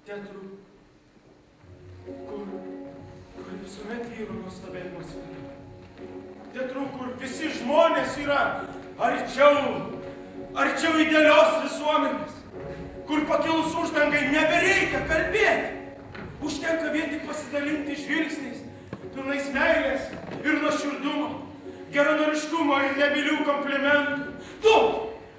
Teatru, kur visuomet vyro nuostabi atmosfera. Teatru, kur visi žmonės yra arčiau idealios visuomenės. Kur pakilus uždangai nebereikia kalbėti. Užtenka vien tik pasidalinti žvilgsniais, pilnais meilės ir nuoširdumo, geranoriškumo ir nebylių komplimentų.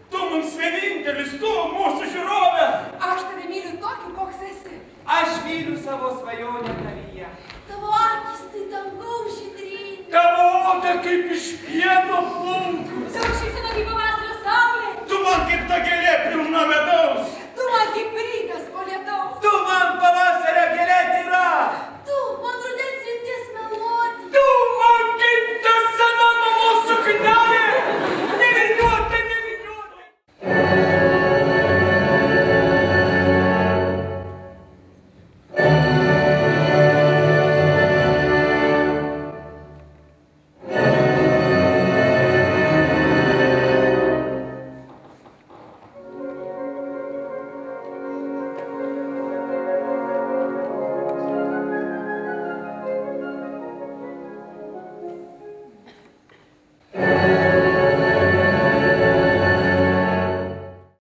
Tu mums vienintelis, tu mūsų žiūrovė. Aš tave myliu tokį, koks esi. Aš myliu savo svajonę tavyje. Tavo akis tai dangaus žydrynė. Tavo oda kaip iš pieno plaukus. Tavo šypsena kaip pavasario saulė. Tu man kaip ta gėlė pilna medaus. Tu man kaip rytas